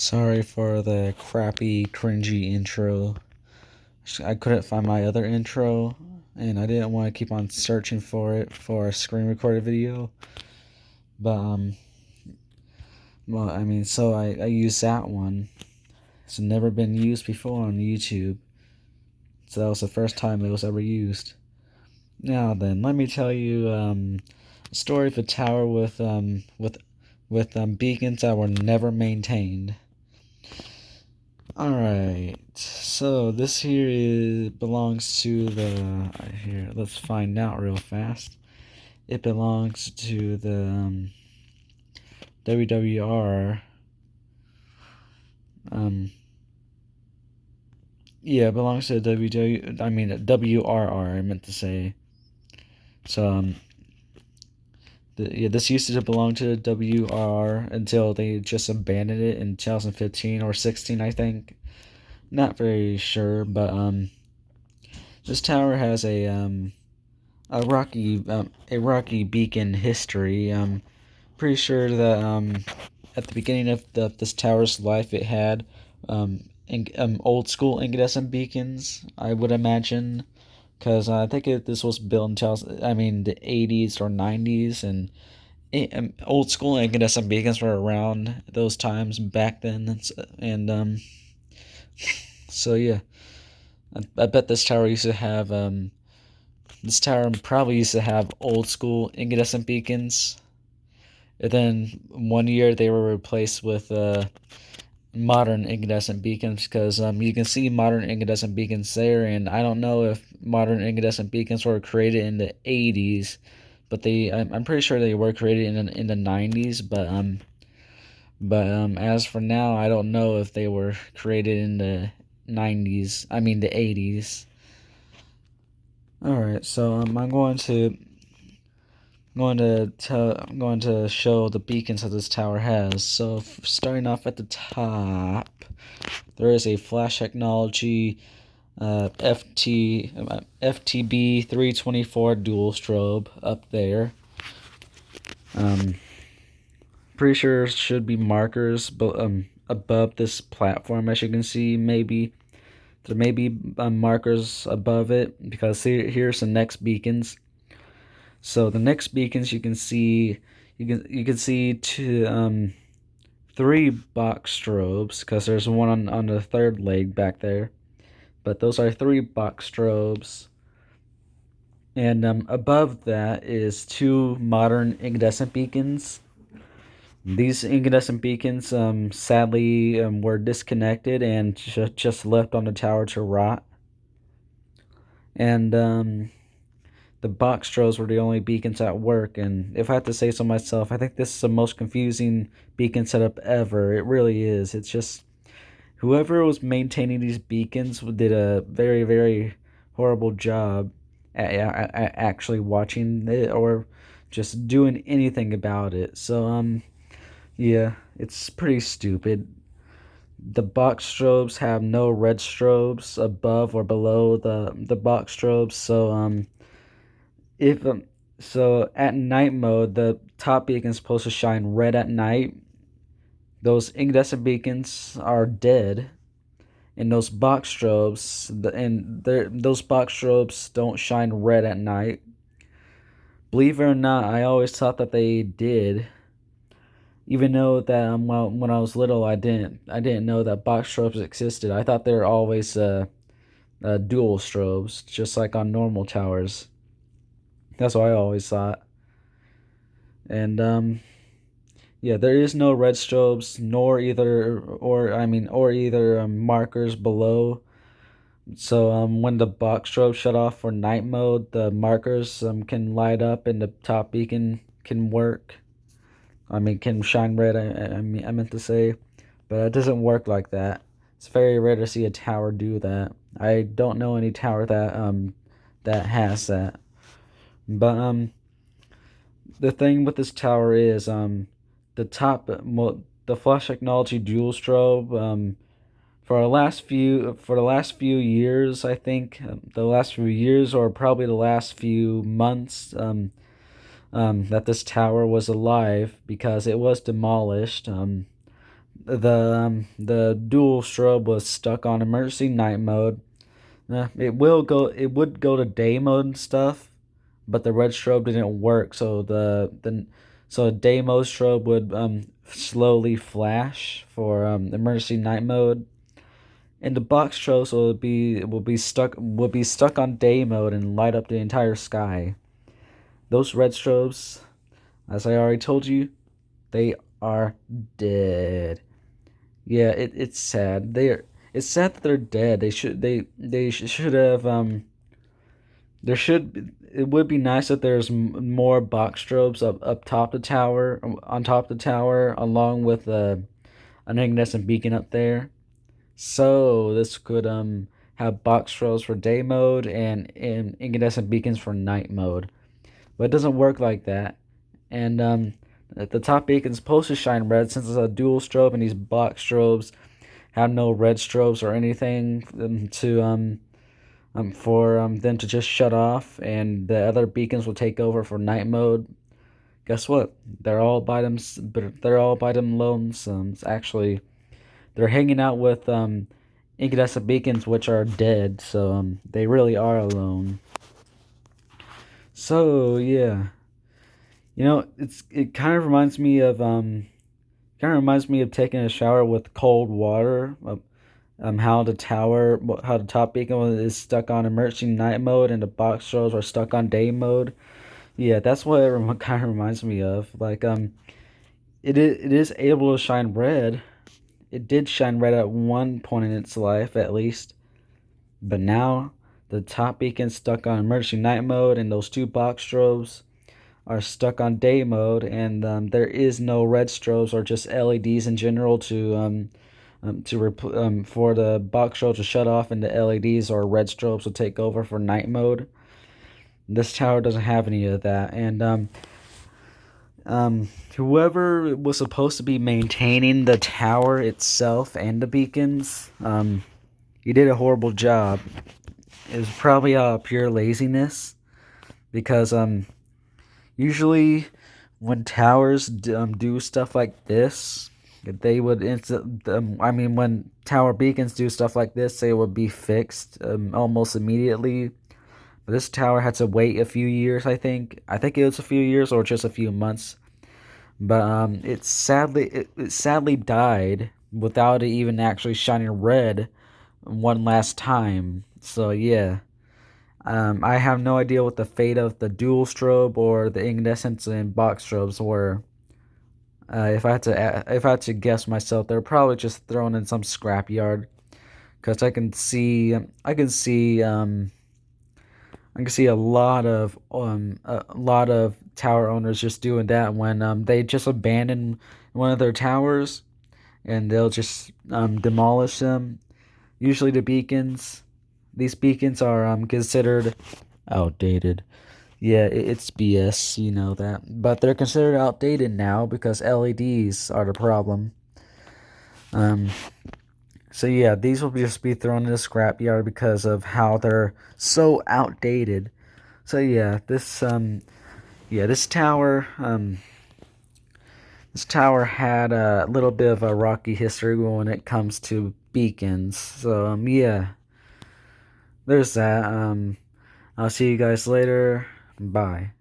Sorry for the crappy, cringy intro. I couldn't find my other intro, and I didn't want to keep on searching for it for a screen recorded video. But, well, so I used that one. It's never been used before on YouTube. So that was the first time it was ever used. Now then, let me tell you a story of a tower with beacons that were never maintained. Alright, so this here belongs to the, here, let's find out real fast. It belongs to the WWR, yeah, it belongs to the WRR, I meant to say. So, this used to belong to the WRR until they just abandoned it in 2015 or 16, I think. Not very sure, but, this tower has a rocky beacon history. Pretty sure that at the beginning of this tower's life, it had old school incandescent beacons, I would imagine, because I think this was built in the 80s or 90s, and old school incandescent beacons were around those times back then, and so yeah, I bet this tower used to have this tower probably used to have old school incandescent beacons. And then one year they were replaced with modern incandescent beacons, because you can see modern incandescent beacons there, and I don't know if modern incandescent beacons were created in the 80s, but I'm pretty sure they were created in the 90s, but as for now, I don't know if they were created in the 90s, the 80s. Alright, so I'm going to show the beacons that this tower has. So starting off at the top, there is a flash technology FTB 324 dual strobe up there. Pretty sure it should be markers, but above this platform, as you can see, maybe there may be markers above it, because here's the next beacons. So the next beacons you can see three box strobes, because there's one on the third leg back there. But those are three box strobes. And above that is two modern incandescent beacons. These incandescent beacons sadly were disconnected and just left on the tower to rot. And the box strobes were the only beacons at work, and if I have to say so myself, I think this is the most confusing beacon setup ever. It really is. It's just, whoever was maintaining these beacons did a very, very horrible job at actually watching it or just doing anything about it. So, yeah, it's pretty stupid. The box strobes have no red strobes above or below the box strobes, so if so at night mode, the top beacon is supposed to shine red at night. Those incandescent beacons are dead, and those box strobes don't shine red at night. Believe it or not, I always thought that they did, even though that when I was little, I didn't know that box strobes existed. I thought they were always dual strobes, just like on normal towers. That's what I always thought. And yeah, there is no red strobes, nor either markers below. So when the box strobe shut off for night mode, the markers can light up and the top beacon can work. Can shine red. I meant to say, but it doesn't work like that. It's very rare to see a tower do that. I don't know any tower that has that. But the thing with this tower is the flash technology dual strobe for the last few years, I think, the last few years, or probably the last few months, that this tower was alive, because it was demolished the dual strobe was stuck on emergency night mode. It would go to day mode and stuff, but the red strobe didn't work, so the day mode strobe would slowly flash for emergency night mode, and the box strobes will be stuck on day mode and light up the entire sky. Those red strobes, as I already told you, they are dead. Yeah, it's sad. It's sad that they're dead. They should have it would be nice if there's more box strobes up top the tower, on top the tower, along with an incandescent beacon up there. So this could have box strobes for day mode and incandescent beacons for night mode. But it doesn't work like that. And the top beacon's supposed to shine red since it's a dual strobe, and these box strobes have no red strobes or anything for them to just shut off, and the other beacons will take over for night mode. Guess what? They're all by them lonesomes. Actually, they're hanging out with incandescent beacons, which are dead. So they really are alone. So yeah, it kind of reminds me of taking a shower with cold water. How the top beacon is stuck on emergency night mode and the box shows are stuck on day mode. Yeah, that's what it kind of reminds me of. Like it is able to shine red. It did shine red at one point in its life, at least. But now the top beacon's stuck on emergency night mode, and those two box strobes are stuck on day mode, and there is no red strobes or just LEDs in general for the box strobe to shut off, and the LEDs or red strobes will take over for night mode. This tower doesn't have any of that, and whoever was supposed to be maintaining the tower itself and the beacons, he did a horrible job. It was probably pure laziness, because usually when towers do stuff like this, when tower beacons do stuff like this, they would be fixed almost immediately. But this tower had to wait a few years, I think. I think it was a few years or just a few months. But it sadly died without it even actually shining red one last time. So yeah. I have no idea what the fate of the dual strobe or the incandescents and box strobes were. If I had to guess myself, they're probably just thrown in some scrapyard. Cause I can see a lot of tower owners just doing that when they just abandon one of their towers, and they'll just demolish them. Usually the beacons, these beacons are considered outdated. Yeah, it's BS, you know that. But they're considered outdated now because LEDs are the problem. Um, so yeah, these will just be thrown in the scrapyard because of how they're so outdated. So this tower had a little bit of a rocky history when it comes to beacons. So yeah, there's that. I'll see you guys later. Bye.